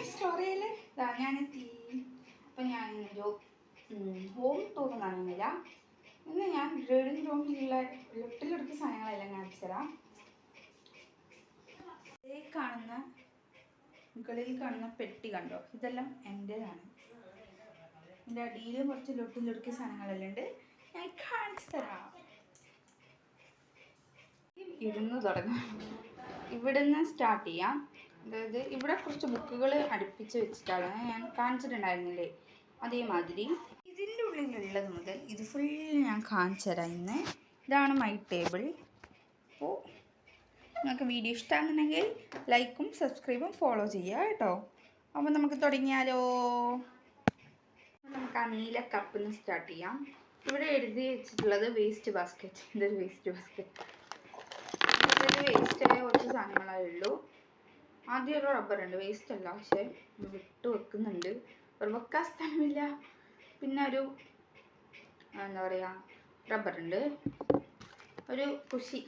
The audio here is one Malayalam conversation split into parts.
സ്റ്റോറിയിൽ ഞാനെത്തി. അപ്പം ഞാനൊരു ഹോം ടൂർ കാണുന്നില്ല. ഇന്ന് ഞാൻ റീഡിങ് റൂമിലുള്ള ഒട്ടിലൊടുക്കിയ സാധനങ്ങളെല്ലാം കാണിച്ചു തരാം. മുകളിൽ കാണുന്ന പെട്ടി കണ്ടോ, ഇതെല്ലാം എൻ്റെതാണ്. എൻ്റെ അടിയിലും കുറച്ച് ലൊട്ടിലൊടുക്കിയ സാധനങ്ങളെല്ലാം ഉണ്ട്, ഞാൻ കാണിച്ചു തരാം. ഇരുന്ന് തുടങ്ങാം. ഇവിടുന്ന് സ്റ്റാർട്ട് ചെയ്യാം. അതായത് ഇവിടെ കുറച്ച് ബുക്കുകൾ അടുപ്പിച്ച് വെച്ചിട്ടാണ് ഞാൻ കാണിച്ചിട്ടുണ്ടായിരുന്നില്ലേ, അതേമാതിരി ഇതിൻ്റെ ഉള്ളിലുള്ളത് മുതൽ ഇത് ഫുൾ ഞാൻ കാണിച്ചു തരാം ഇന്ന്. ഇതാണ് മൈ ടേബിൾ. അപ്പോൾ നിങ്ങൾക്ക് വീഡിയോ ഇഷ്ടമാണെന്നുണ്ടെങ്കിൽ ലൈക്കും സബ്സ്ക്രൈബും ഫോളോ ചെയ്യുക കേട്ടോ. അപ്പോൾ നമുക്ക് തുടങ്ങിയാലോ. നമുക്ക് ആ നീല കപ്പിൽ നിന്ന് സ്റ്റാർട്ട് ചെയ്യാം. ഇവിടെ എഴുതി വെച്ചിട്ടുള്ളത് വേസ്റ്റ് ബാസ്ക്കറ്റ്. ഇതൊരു വേസ്റ്റ് ബാസ്ക്കറ്റ്. ഇതിൽ വേസ്റ്റായ കുറച്ച് സാധനങ്ങളേ ഉള്ളൂ. ആദ്യം ഒരു റബ്ബറുണ്ട്, വേസ്റ്റ് അല്ല, പക്ഷേ വിട്ട് വെക്കുന്നുണ്ട്, വെക്കാൻ സ്ഥലമില്ല. പിന്നെ ഒരു എന്താ പറയുക, റബ്ബറുണ്ട്. ഒരു കുഷി,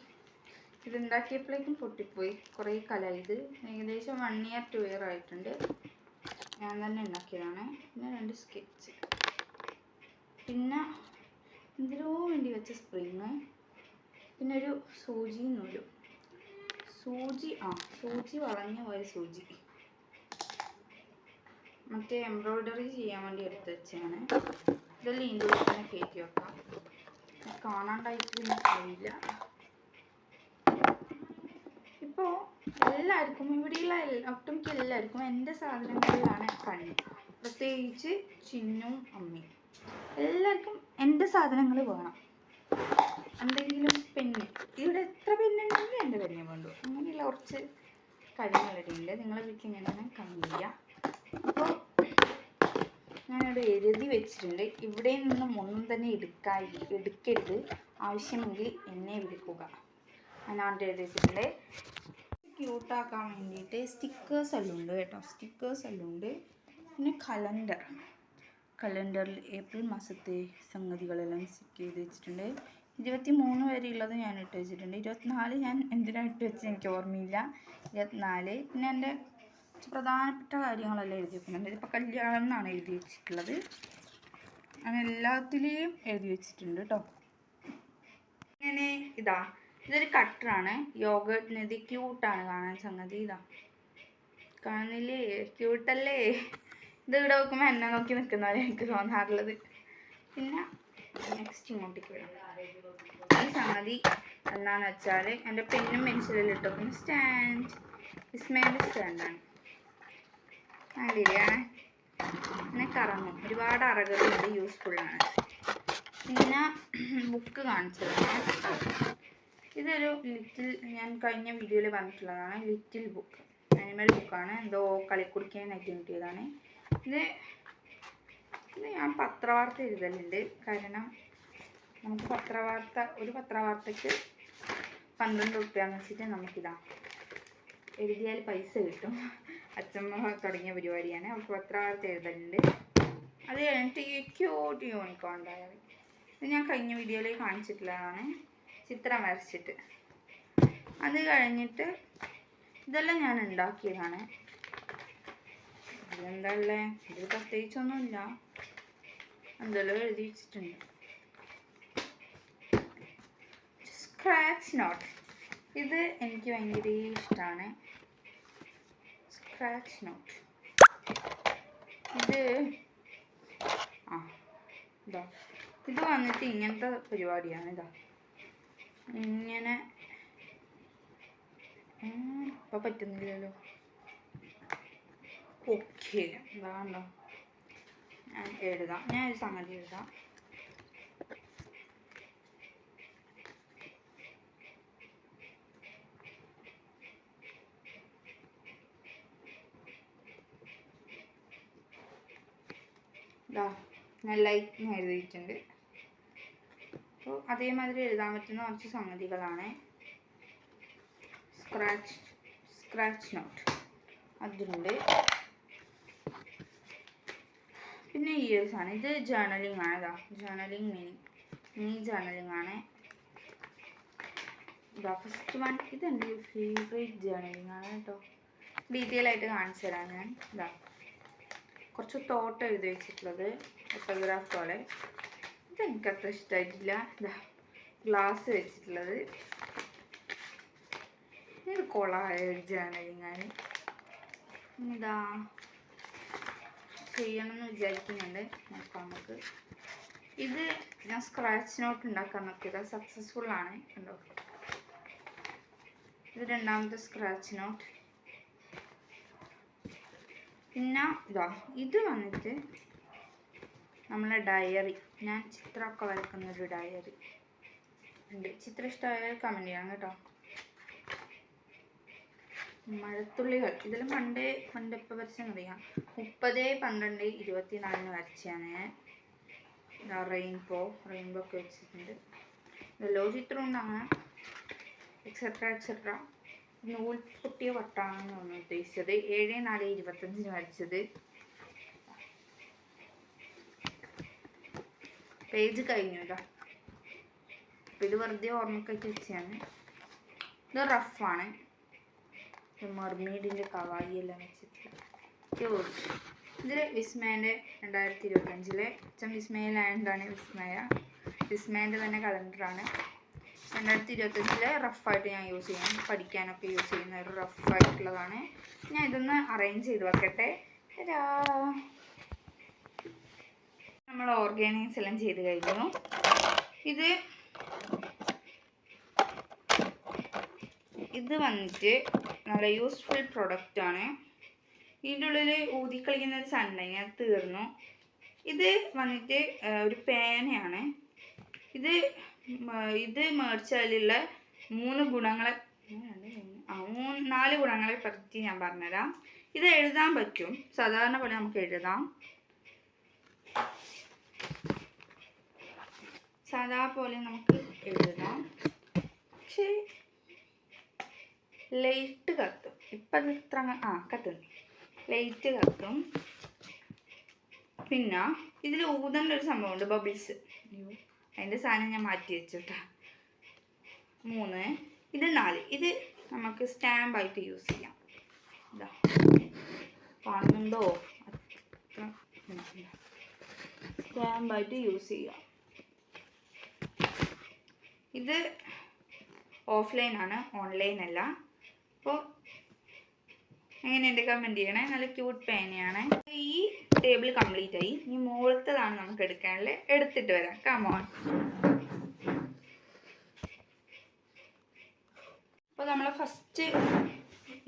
ഇതുണ്ടാക്കിയപ്പോഴേക്കും പൊട്ടിപ്പോയി, കുറേ കാലമായി. ഇത് ഏകദേശം 1 year 2 year ആയിട്ടുണ്ട്, ഞാൻ തന്നെ ഉണ്ടാക്കിയതാണ്. പിന്നെ 2 സ്കെച്ച്, പിന്നെ എന്തിനോ വേണ്ടി വെച്ച സ്പ്രിങ്, പിന്നെ ഒരു സൂചി നൂലും. സൂചി വളഞ്ഞു പോയ സൂചി, മറ്റേ എംബ്രോയ്ഡറി ചെയ്യാൻ വേണ്ടി എടുത്ത് വെച്ചാണ്. ഇതെല്ലാം ഇതിൽ തന്നെ കയറ്റി വെക്കാം, കാണാണ്ടായിട്ട് അറിയില്ല. ഇപ്പോൾ എല്ലാവർക്കും, ഇവിടെയുള്ള ഒട്ടുമിക്ക എല്ലാവർക്കും എൻ്റെ സാധനങ്ങളിലാണ് കണ്ണ്. പ്രത്യേകിച്ച് ചിന്നും അമ്മയും എല്ലാവർക്കും എൻ്റെ സാധനങ്ങൾ വേണം. എന്തെങ്കിലും പെണ്ണ്, ഇവിടെ എത്ര പെണ്ണുണ്ടെങ്കിലും എൻ്റെ പെണ്ണെ വേണ്ടു, അങ്ങനെയുള്ള കുറച്ച് കാര്യങ്ങളിവിടെ ഉണ്ട്. നിങ്ങളെ വീട്ടിൽ ഇങ്ങനെ കമ്മില്ല. അപ്പോൾ ഞാനിവിടെ എഴുതി വെച്ചിട്ടുണ്ട്, ഇവിടെ നിന്നും ഒന്നും തന്നെ എടുക്കരുത്, ആവശ്യമെങ്കിൽ എന്നെ വിളിക്കുക. ഞാൻ എഴുതി വെച്ചിട്ടുണ്ട്. ക്യൂട്ടാക്കാൻ വേണ്ടിയിട്ട് സ്റ്റിക്കേഴ്സ് എല്ലാം ഉണ്ട് കേട്ടോ, സ്റ്റിക്കേഴ്സ് എല്ലാം ഉണ്ട്. പിന്നെ കലണ്ടറിൽ ഏപ്രിൽ മാസത്തെ സംഗതികളെല്ലാം സ്റ്റിക്ക് ചെയ്ത് വെച്ചിട്ടുണ്ട്. 23 വരെയുള്ളത് ഞാൻ ഇട്ട് വെച്ചിട്ടുണ്ട്. 24 ഞാൻ എന്തിനാണ് ഇട്ട് വെച്ചത് എനിക്ക് ഓർമ്മയില്ല. 24 പിന്നെ എൻ്റെ പ്രധാനപ്പെട്ട കാര്യങ്ങളെല്ലാം എഴുതി വെക്കുന്നുണ്ട്. ഇതിപ്പോൾ കല്യാണം എന്നാണ് എഴുതി വെച്ചിട്ടുള്ളത്, അങ്ങനെ എല്ലാത്തിലെയും എഴുതി വെച്ചിട്ടുണ്ട് കേട്ടോ. അങ്ങനെ ഇതൊരു കട്ടറാണ്, യോഗട്ടിന്. ഇത് ക്യൂട്ടാണ് കാണാൻ സംഗതി. കാണുന്നില്ലേ, ക്യൂട്ടല്ലേ? ഇത് ഇവിടെ നോക്കുമ്പോൾ എന്നെ നോക്കി നിൽക്കുന്ന പോലെ എനിക്ക് തോന്നാറുള്ളത്. പിന്നെ നെക്സ്റ്റ് ഇങ്ങോട്ടേക്ക് വരാം. ഈ സംഗതി എന്താണെന്ന് വെച്ചാൽ എൻ്റെ പെന്നും പെൻസിലെല്ലാം ഇട്ടോ. പിന്നെ സ്റ്റാൻഡ്, വിസ്മയുടെ സ്റ്റാൻഡാണ്. നല്ലതാണ്, പിന്നെ കറങ്ങും, ഒരുപാട് അറകളുണ്ട്, യൂസ്ഫുള്ളാണ്. പിന്നെ ബുക്ക് കാണിച്ചതാണ്. ഇതൊരു ഞാൻ കഴിഞ്ഞ വീഡിയോയിൽ പറഞ്ഞിട്ടുള്ളതാണ്, ലിറ്റിൽ ബുക്ക്, ആനിമൽ ബുക്കാണ്. എന്തോ കളിക്കുടിക്കാനായിട്ട് കിട്ടിയതാണ്. ഇത് ഞാൻ പത്രവാർത്ത എഴുതലുണ്ട്, കാരണം നമുക്ക് ഒരു പത്രവാർത്തയ്ക്ക് 12 രൂപയെന്ന് വെച്ചിട്ട് നമുക്കിതാ എഴുതിയാൽ പൈസ കിട്ടും. അച്ഛമ്മ തുടങ്ങിയ പരിപാടിയാണ്. അവർക്ക് പത്രവാർത്ത എഴുതലുണ്ട്. അത് കഴിഞ്ഞിട്ട് ഈ ക്യൂട്ട് യൂണിക്കോൺ ഉണ്ടായത്, ഇത് ഞാൻ കഴിഞ്ഞ വീഡിയോയിൽ കാണിച്ചിട്ടുള്ളതാണ്, ചിത്രം വരച്ചിട്ട്. അത് കഴിഞ്ഞിട്ട് ഇതെല്ലാം ഞാൻ ഉണ്ടാക്കിയതാണ്. ഇതെന്താ ഉള്ളത്, ഇത് പ്രത്യേകിച്ചൊന്നുമില്ല, എന്തെല്ലാം എഴുതി വെച്ചിട്ടുണ്ട്. സ്ക്രാച്ച് നോട്ട്, ഇത് എനിക്ക് ഭയങ്കര ഇഷ്ടമാണ്. സ്ക്രാച്ച് നോട്ട് ഇത് വന്നിട്ട് ഇങ്ങനത്തെ പരിപാടിയാണ്. ഇങ്ങനെ ഇപ്പം പറ്റുന്നില്ലല്ലോ. ഓക്കെ, എന്താണോ ഞാൻ എഴുതാം, ഒരു സംഗതി എഴുതാം. ഞാൻ ലൈറ്റ് എഴുതിയിട്ടുണ്ട്. അപ്പോൾ അതേമാതിരി എഴുതാൻ പറ്റുന്ന കുറച്ച് സംഗതികളാണ്. സ്ക്രാച്ച് നോട്ട് അതുണ്ട്. പിന്നെ ഈ ഒരു സാധനം, ഇത് ജേർണലിംഗ് ആണ്. മിനി ജേർണലിംഗ് ആണ്. ഫസ്റ്റ് വൺ, ഇതെൻ്റെ ഫേവറേറ്റ് ജേർണലിംഗ് ആണ് കേട്ടോ. ഡീറ്റെയിൽ ആയിട്ട് കാണിച്ചു തരാം ഞാൻ. ഇതാ കുറച്ച് തോട്ട് എഴുതി വെച്ചിട്ടുള്ളത് ഫോട്ടോഗ്രാഫ് പോലെ. ഇതെനിക്കത്ര ഇഷ്ടമായിട്ടില്ല. ഇതാ ഗ്ലാസ് വെച്ചിട്ടുള്ളത്. ഇത് കൊളാണ് ഞാൻ. ഇതാ ചെയ്യണമെന്ന് വിചാരിക്കുന്നുണ്ട്. നോക്കാം നമുക്ക്. ഇത് ഞാൻ സ്ക്രാച്ച് നോട്ട് ഉണ്ടാക്കാൻ നോക്കിയത്, സക്സസ്ഫുൾ ആണ്. കണ്ടോ, ഇത് രണ്ടാമത്തെ സ്ക്രാച്ച് നോട്ട്. പിന്നെ ഇതാ ഇത് വന്നിട്ട് നമ്മളെ ഡയറി. ഞാൻ ചിത്രമൊക്കെ വരയ്ക്കുന്നൊരു ഡയറി ഉണ്ട്. ചിത്രം ഇഷ്ടമായാൽ കമൻറ്റ് ചെയ്യാം കേട്ടോ. മഴത്തുള്ളികൾ. ഇതിൽ പണ്ട് ഇപ്പോൾ വരച്ചെന്നറിയാം. 30/12/24 വരച്ചാണ്. റെയിൻബോ ഒക്കെ വെച്ചിട്ടുണ്ട്. എല്ലോ ചിത്രം ഉണ്ട് അങ്ങനെ, എക്സെട്ര. നൂൽ പൊട്ടിയ വട്ടാണെന്ന് തോന്നുന്നു ഉദ്ദേശിച്ചത്. 7/4/25 വരച്ചത്. പേജ് കഴിഞ്ഞില്ല. അപ്പം ഇത് വെറുതെ ഓർമ്മക്കായിട്ട് വെച്ചാണ്. ഇത് റഫാണ്. മർമീഡിൻ്റെ കവായി എല്ലാം വെച്ചിട്ടില്ല. ഇതിൽ വിസ്മയൻ്റെ 2025 അച്ഛൻ വിസ്മയിലായതുകൊണ്ടാണ് വിസ്മയൻ്റെ തന്നെ കലണ്ടറാണ്. 2025 റഫായിട്ട് ഞാൻ യൂസ് ചെയ്യണം. പഠിക്കാനൊക്കെ യൂസ് ചെയ്യുന്ന ഒരു റഫായിട്ടുള്ളതാണ്. ഞാൻ ഇതൊന്ന് അറേഞ്ച് ചെയ്ത് വെക്കട്ടെ. നമ്മൾ ഓർഗനൈസ് എല്ലാം ചെയ്ത് കഴിഞ്ഞു. ഇത് വന്നിട്ട് നല്ല യൂസ്ഫുൾ പ്രൊഡക്റ്റാണ്. ഇതിൻ്റെ ഉള്ളിൽ ഊതിക്കളിക്കുന്ന ഒരു സാധനം അത് തീർന്നു. ഇത് വന്നിട്ട് ഒരു പേനയാണ്. ഇത് മേടിച്ചാലുള്ള 4 ഗുണങ്ങളെ പറ്റി ഞാൻ പറഞ്ഞുതരാം. ഇത് എഴുതാൻ പറ്റും. സാധാരണ പോലെ നമുക്ക് എഴുതാം. പക്ഷേ ലൈറ്റ് കത്തും. ഇപ്പം ഇത്ര കത്തുന്നു. ലൈറ്റ് കത്തും. പിന്നെ ഇതിൽ ഊതേണ്ട ഒരു സംഭവമുണ്ട്, ബബിൾസ്. അതിൻ്റെ സാധനം ഞാൻ മാറ്റി വെച്ചിട്ടാ. 3. ഇത് 4. ഇത് നമുക്ക് സ്റ്റാമ്പായിട്ട് യൂസ് ചെയ്യാം. ഇതാ കാണുന്നുണ്ടോ? സ്റ്റാമ്പായിട്ട് യൂസ് ചെയ്യാം. ഇത് ഓഫ്ലൈനാണ്, ഓൺലൈൻ അല്ല. അപ്പോൾ എങ്ങനെയുണ്ട് കമൻറ്റ് ചെയ്യണേ. നല്ല ക്യൂട്ട് പേനയാണ്. ഈ ടേബിൾ കംപ്ലീറ്റ് ആയി. ഇനി മുകളിലത്തതാണ് നമുക്ക് എടുക്കാനുള്ളത്. എടുത്തിട്ട് വരാം. കമോൺ. അപ്പോൾ നമ്മളെ ഫസ്റ്റ്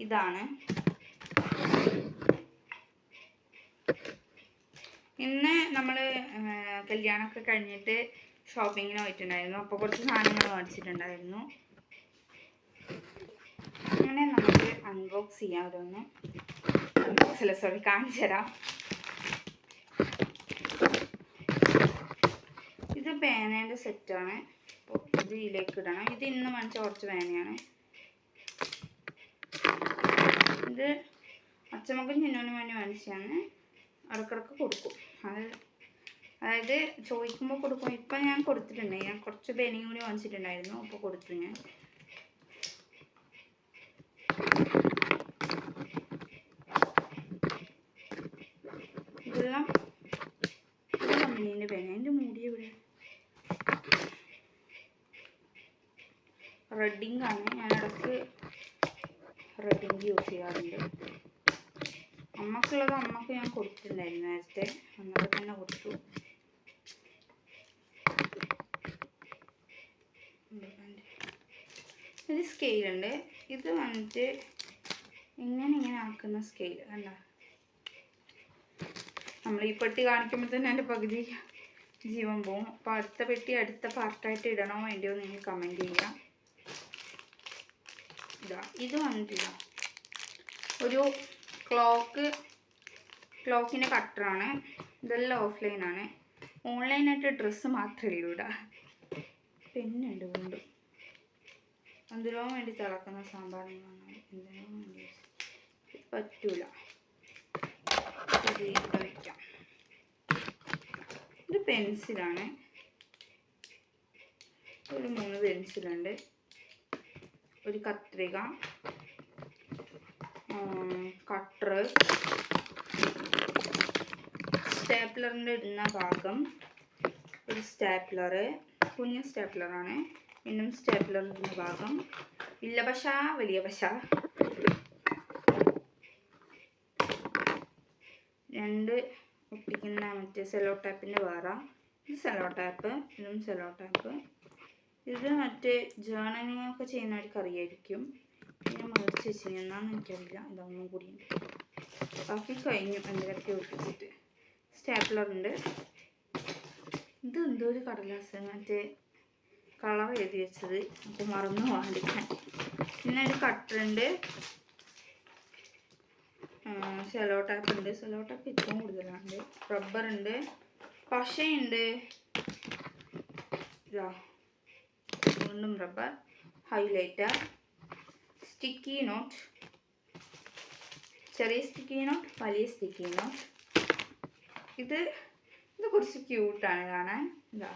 ഇതാണ്. ഇന്ന് നമ്മൾ കല്യാണമൊക്കെ കഴിഞ്ഞിട്ട് ഷോപ്പിങ്ങിന് പോയിട്ടുണ്ടായിരുന്നു. അപ്പോൾ കുറച്ച് സാധനങ്ങൾ മേടിച്ചിട്ടുണ്ടായിരുന്നു. അങ്ങനെ നമുക്ക് അൺബോക്സ് ചെയ്യാം. കാണിച്ചു തരാം. ഇത് പേനേൻ്റെ സെറ്റാണ്. അപ്പോൾ ഇത് ഇതിലേക്ക് ഇടണം. ഇത് ഇന്ന് മേടിച്ച കുറച്ച് പേനയാണ്. ഇത് അച്ഛമ്മക്കും ചിന്നൂനും വേണ്ടി മേടിച്ചാണ്. ഇടക്കിടക്ക് കൊടുക്കും. അതായത് ചോദിക്കുമ്പോൾ കൊടുക്കും. ഇപ്പം ഞാൻ കൊടുത്തിട്ടുണ്ട്. ഞാൻ കുറച്ച് പേനയും കൂടി മേടിച്ചിട്ടുണ്ടായിരുന്നു. അപ്പോൾ കൊടുത്തു ഞാൻ. ഇതെല്ലാം കമ്പനീൻ്റെ പേന. എൻ്റെ മുടി ഇവിടെ റെഡിങ് ആണ്. ഞാൻ ഇടയ്ക്ക് റെഡിങ് യൂസ് ചെയ്യാറുണ്ട്. അമ്മക്കുള്ളത് അമ്മക്ക് ഞാൻ കൊടുത്തിട്ടുണ്ടായിരുന്നു നേരത്തെ. അന്നത്തെ തന്നെ കൊടുത്തു. ഇത് സ്കെയിലുണ്ട്. ഇത് വന്നിട്ട് ഇങ്ങനെ ആക്കുന്ന സ്കെയിൽ കണ്ട. നമ്മൾ ഈ പെട്ടി കാണിക്കുമ്പോൾ തന്നെ എൻ്റെ പകുതി ജീവൻ പോവും. അപ്പോൾ അടുത്ത പെട്ടി അടുത്ത പാർട്ടായിട്ട് ഇടണോ വേണ്ടിയോ നിങ്ങൾ കമൻറ്റ് ചെയ്യാം. ഇത് വന്നിട്ടില്ല. ഒരു ക്ലോക്കിൻ്റെ കട്ടറാണ്. ഇതെല്ലാം ഓഫ്ലൈനാണ്. ഓൺലൈനായിട്ട് ഡ്രസ്സ് മാത്രമേ ഉള്ളൂ. പെന്നുണ്ട് വീണ്ടും. എന്തിനോ വേണ്ടി തിളക്കുന്ന സാമ്പാറിനാണ്. എന്തിനോ വേണ്ടി പറ്റൂല. ഇത് വയ്ക്കാം. ഇത് പെൻസിലാണ്. ഒരു 3 പെൻസിലുണ്ട്. ഒരു കത്രിക, കട്ടർ, സ്റ്റാപ്ലറിൻ്റെ ഇടുന്ന ഭാഗം, ഒരു സ്റ്റാപ്ലർ, കുഞ്ഞ് സ്റ്റാപ്ലറാണ്. വീണ്ടും സ്റ്റാപ്ലർ ഇടുന്ന ഭാഗം, വലിയ പശ, വലിയ പശ, 2 ഒട്ടിക്കുന്ന മറ്റേ സെലോ ടാപ്പിൻ്റെ വേറെ. ഇത് സെലോ ടാപ്പ്, ഇതും സെലോ ടാപ്പ്. ഇത് മറ്റേ ജേർണലിംഗ് ഒക്കെ ചെയ്യുന്നവർക്ക് അറിയായിരിക്കും. ഞാൻ മേടിച്ച് വെച്ചിരുന്നാന്ന് എനിക്കറിയില്ല. ഇതൊന്നും കൂടി ഉണ്ട്. ബാക്കി കഴിഞ്ഞു എന്തിനൊക്കെ ഒട്ടിച്ചിട്ട്. സ്റ്റാപ്ലർ ഉണ്ട്. ഇത് എന്തോ ഒരു കടലാസ്, മറ്റേ കളർ എഴുതി വെച്ചത്, അപ്പോൾ മറന്നു പോകാണ്ടിരിക്കാൻ. പിന്നെ ഒരു കട്ടറുണ്ട്, സെലോ ടാപ്പ് ഉണ്ട്. സെലോ ടാപ്പ് ഏറ്റവും കൂടുതലുണ്ട്. റബ്ബർ ഉണ്ട്, പശയുണ്ട്, ഇതാ വീണ്ടും റബ്ബർ, ഹൈലൈറ്റർ, സ്റ്റിക്കി നോട്ട്, ചെറിയ സ്റ്റിക്കി നോട്ട്, വലിയ സ്റ്റിക്കി നോട്ട്. ഇത് കുറച്ച് ക്യൂട്ടാണ് കാണാൻ. ഇതാ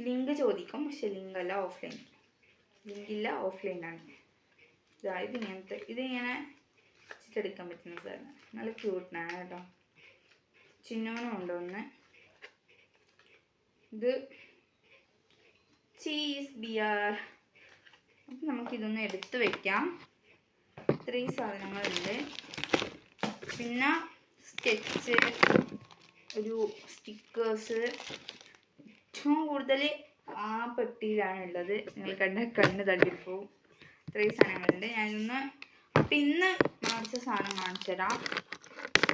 ലിങ്ക് ചോദിക്കും, പക്ഷെ ലിങ്ക് അല്ല, ഓഫ്ലൈൻ. ലിങ്കില്ല, ഓഫ്ലൈനാണ്. ഇതായത് ഇങ്ങനത്തെ, ഇതിങ്ങനെ വെച്ചിട്ടെടുക്കാൻ പറ്റുന്ന സാധനം. നല്ല ക്യൂട്ടാണ് കേട്ടോ. ചിന്നോനും ഉണ്ട് ഒന്ന്. ഇത് ചീസ് ബിയർ. അപ്പം നമുക്കിതൊന്ന് എടുത്ത് വയ്ക്കാം. ഇത്രയും സാധനങ്ങളുണ്ട്. പിന്നെ സ്കെച്ച്, ഒരു സ്റ്റിക്കേഴ്സ്. ഏറ്റവും കൂടുതൽ ആ പെട്ടിയിലാണ് ഉള്ളത്. നിങ്ങൾ കണ്ണ് തള്ളിപ്പോവും. ഇത്രയും സാധനങ്ങളുണ്ട്. ഞാനൊന്ന് അപ്പം ഇന്ന് മേടിച്ച സാധനം കാണിച്ചു തരാം.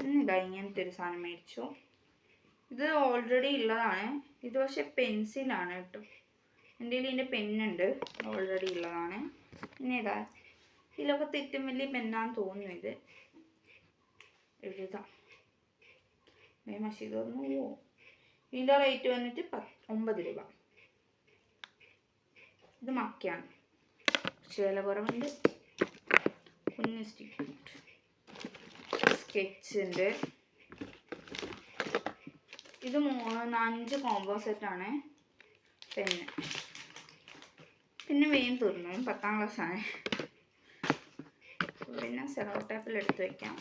ഇന്നിതാ ഇങ്ങനത്തെ ഒരു സാധനം മേടിച്ചു. ഇത് ഓൾറെഡി ഉള്ളതാണ്. ഇത് പക്ഷെ പെൻസിലാണ് കേട്ടോ. എൻ്റെ കയ്യിൽ ഇതിൻ്റെ പെന്നുണ്ട്, ഓൾറെഡി ഉള്ളതാണ്. പിന്നെ ഇതാ ഇതിലൊക്കെ തെറ്റും വലിയ പെന്നാന്ന് തോന്നുന്നു. ഇത് എഴുതാം. മഷി തോന്നുന്നു. ഇതിൻ്റെ റേറ്റ് വന്നിട്ട് 9 രൂപ. ഇത് മക്കയാണ്, പക്ഷെ വില കുറവുണ്ട്. കുഞ്ഞ് സ്റ്റിക്ക്, സ്കെച്ച് ഉണ്ട്. ഇത് 5 കോംബോ സെറ്റാണ് പെന്ന്. പിന്നെ വേഗം തീർന്നു, 10ാം ക്ലാസ്സാണ്. പിന്നെ സെലോ ടാപ്പിൽ എടുത്ത് വയ്ക്കാം.